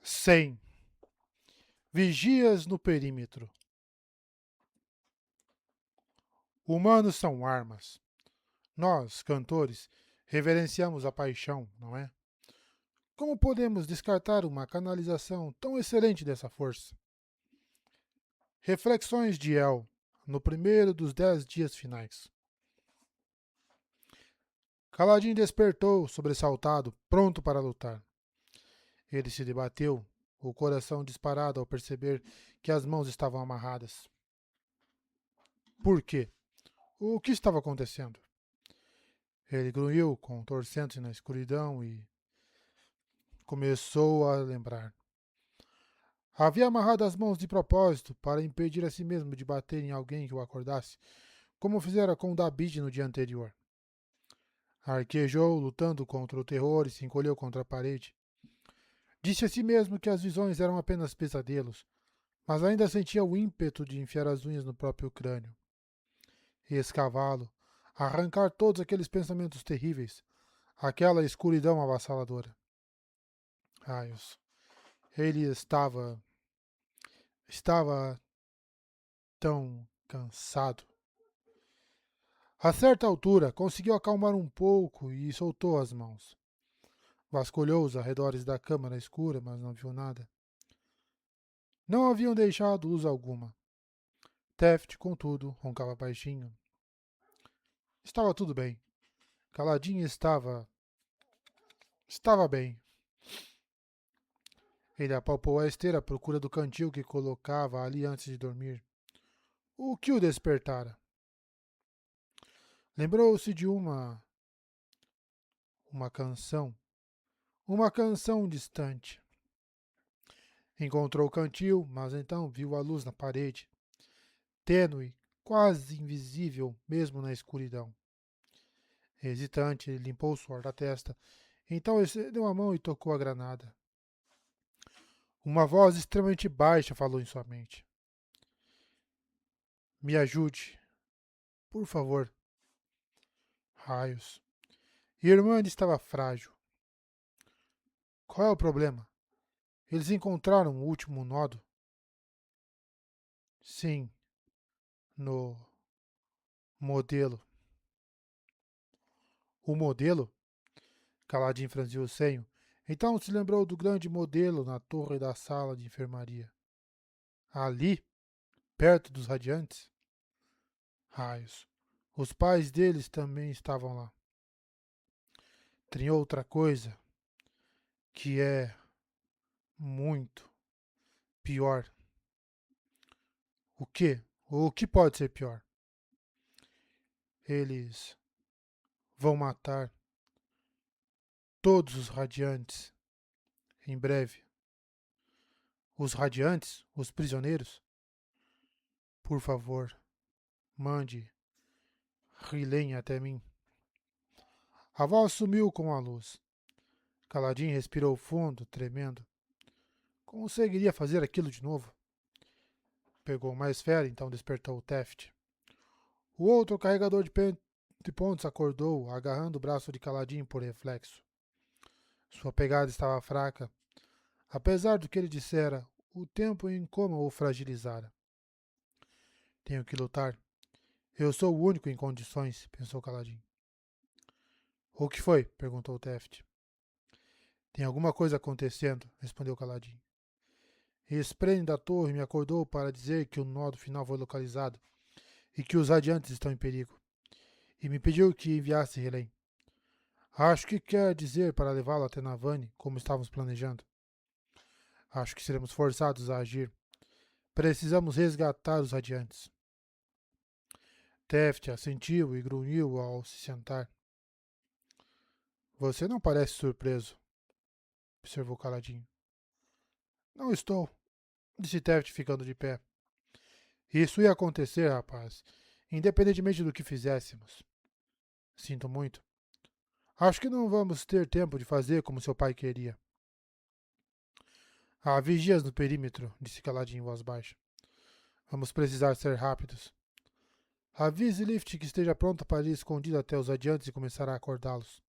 100. Vigias no perímetro. Humanos são armas. Nós, cantores, reverenciamos a paixão, não é? Como podemos descartar uma canalização tão excelente dessa força? Reflexões de El, no primeiro dos 10 dias finais. Kaladin despertou, sobressaltado, pronto para lutar. Ele se debateu, o coração disparado ao perceber que as mãos estavam amarradas. Por quê? O que estava acontecendo? Ele grunhiu, contorcendo-se na escuridão e começou a lembrar. Havia amarrado as mãos de propósito para impedir a si mesmo de bater em alguém que o acordasse, como fizera com David no dia anterior. Arquejou, lutando contra o terror e se encolheu contra a parede. Disse a si mesmo que as visões eram apenas pesadelos, mas ainda sentia o ímpeto de enfiar as unhas no próprio crânio. E escavá-lo, arrancar todos aqueles pensamentos terríveis, aquela escuridão avassaladora. Raios. Ele estava tão cansado. A certa altura, conseguiu acalmar um pouco e soltou as mãos. Vasculhou os arredores da câmara escura, mas não viu nada. Não haviam deixado luz alguma. Teft, contudo, roncava baixinho. Estava tudo bem. Caladinho estava bem. Ele apalpou a esteira à procura do cantil que colocava ali antes de dormir. O que o despertara? Lembrou-se de uma canção. Uma canção distante. Encontrou o cantil, mas então viu a luz na parede. Tênue, quase invisível, mesmo na escuridão. Hesitante, ele limpou o suor da testa. Então estendeu a mão e tocou a granada. Uma voz extremamente baixa falou em sua mente. Me ajude, por favor. Raios. Irmã estava frágil. Qual é o problema? Eles encontraram o último nodo? Sim, no modelo. O modelo? Caladin franziu o senho. Então se lembrou do grande modelo na torre da sala de enfermaria. Ali, perto dos radiantes? Raios. Os pais deles também estavam lá. Tem outra coisa que é muito pior. O quê? O que pode ser pior? Eles vão matar todos os radiantes em breve. Os radiantes? Os prisioneiros? Por favor, mande Rilen até mim. A voz sumiu com a luz. Caladin respirou fundo, tremendo. Conseguiria fazer aquilo de novo? Pegou mais fera, então despertou o Teft. O outro carregador de pontos acordou, agarrando o braço de Caladin por reflexo. Sua pegada estava fraca. Apesar do que ele dissera, o tempo em coma o fragilizara. Tenho que lutar. Eu sou o único em condições, pensou Caladin. O que foi? Perguntou Teft. Tem alguma coisa acontecendo, respondeu Caladin. Spren da torre me acordou para dizer que o nó do final foi localizado e que os radiantes estão em perigo. E me pediu que enviasse Helen. Acho que quer dizer para levá-lo até Navani, como estávamos planejando. Acho que seremos forçados a agir. Precisamos resgatar os radiantes. Teft assentiu e grunhiu ao se sentar. Você não parece surpreso, observou caladinho. Não estou, disse Teft ficando de pé. Isso ia acontecer, rapaz, independentemente do que fizéssemos. Sinto muito. Acho que não vamos ter tempo de fazer como seu pai queria. Há vigias no perímetro, disse caladinho em voz baixa. Vamos precisar ser rápidos. Avise Lift que esteja pronta para ir escondido até os adiantes e começar a acordá-los.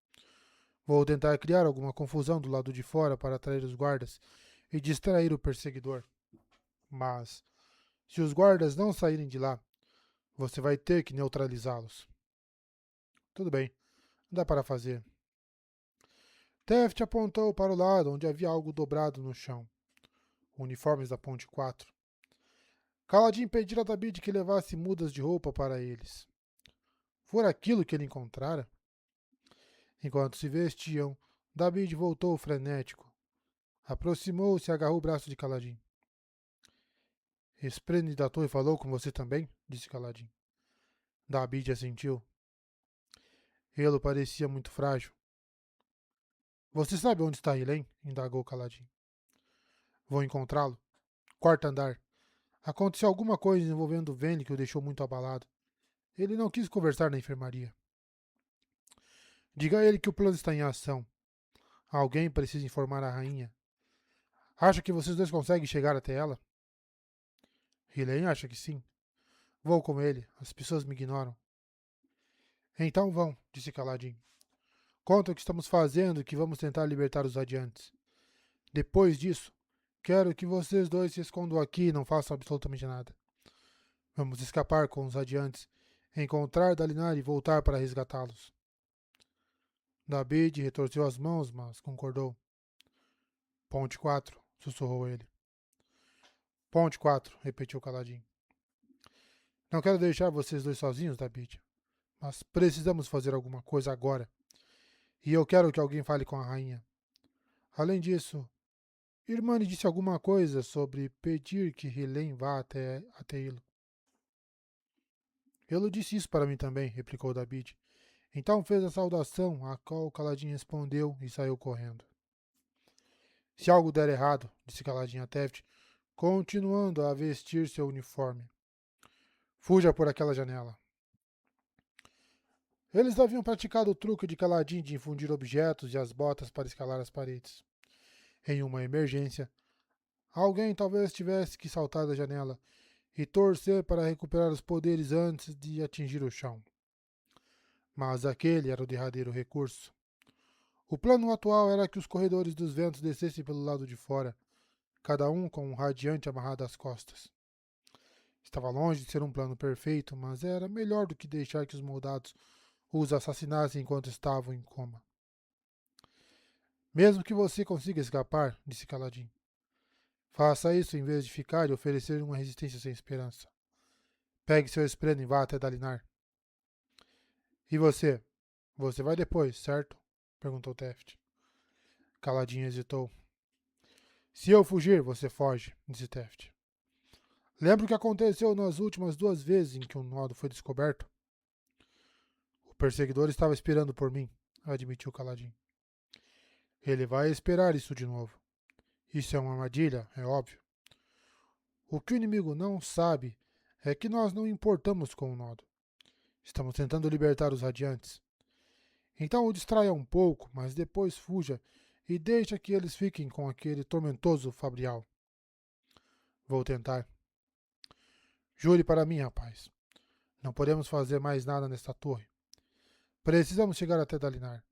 Vou tentar criar alguma confusão do lado de fora para atrair os guardas e distrair o perseguidor. Mas, se os guardas não saírem de lá, você vai ter que neutralizá-los. Tudo bem, dá para fazer. Teft apontou para o lado onde havia algo dobrado no chão. Uniformes da Ponte 4. Kaladin pedira a David que levasse mudas de roupa para eles. Fora aquilo que ele encontrara? Enquanto se vestiam, David voltou frenético. Aproximou-se e agarrou o braço de Kaladin. Esprene da torre falou com você também? Disse Kaladin. David assentiu. Ele parecia muito frágil. Você sabe onde está Helen? Indagou Kaladin. Vou encontrá-lo. Quarto andar. Aconteceu alguma coisa envolvendo Vayne que o deixou muito abalado. Ele não quis conversar na enfermaria. Diga a ele que o plano está em ação. Alguém precisa informar a rainha. Acha que vocês dois conseguem chegar até ela? Helen acha que sim. Vou com ele. As pessoas me ignoram. Então vão, disse Kaladin. Conta o que estamos fazendo e que vamos tentar libertar os radiantes. Depois disso, quero que vocês dois se escondam aqui e não façam absolutamente nada. Vamos escapar com os radiantes, encontrar Dalinar e voltar para resgatá-los. David retorceu as mãos, mas concordou. Ponte 4, sussurrou ele. Ponte 4, repetiu Kaladin. Não quero deixar vocês dois sozinhos, David, mas precisamos fazer alguma coisa agora. E eu quero que alguém fale com a rainha. Além disso, Irmã disse alguma coisa sobre pedir que Helen vá até Ilo. Ele disse isso para mim também, replicou David. Então fez a saudação, a qual Kaladin respondeu e saiu correndo. Se algo der errado, disse Kaladin a Teft, continuando a vestir seu uniforme. Fuja por aquela janela. Eles haviam praticado o truque de Kaladin de infundir objetos e as botas para escalar as paredes. Em uma emergência, alguém talvez tivesse que saltar da janela e torcer para recuperar os poderes antes de atingir o chão. Mas aquele era o derradeiro recurso. O plano atual era que os corredores dos ventos descessem pelo lado de fora, cada um com um radiante amarrado às costas. Estava longe de ser um plano perfeito, mas era melhor do que deixar que os moldados os assassinassem enquanto estavam em coma. Mesmo que você consiga escapar, disse Kaladin. Faça isso em vez de ficar e oferecer uma resistência sem esperança. Pegue seu espreno e vá até Dalinar. E você? Você vai depois, certo? Perguntou Teft. Kaladin hesitou. Se eu fugir, você foge, disse Teft. Lembra o que aconteceu nas últimas 2 vezes em que um nodo foi descoberto? O perseguidor estava esperando por mim, admitiu Kaladin. Ele vai esperar isso de novo. Isso é uma armadilha, é óbvio. O que o inimigo não sabe é que nós não importamos com o nodo. Estamos tentando libertar os radiantes. Então o distraia um pouco, mas depois fuja e deixa que eles fiquem com aquele tormentoso Fabrial. Vou tentar. Jure para mim, rapaz. Não podemos fazer mais nada nesta torre. Precisamos chegar até Dalinar.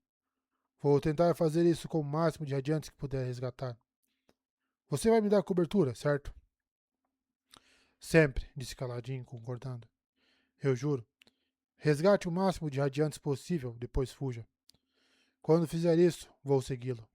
Vou tentar fazer isso com o máximo de radiantes que puder resgatar. Você vai me dar cobertura, certo? Sempre, disse Kaladin, concordando. Eu juro. Resgate o máximo de radiantes possível, depois fuja. Quando fizer isso, vou segui-lo.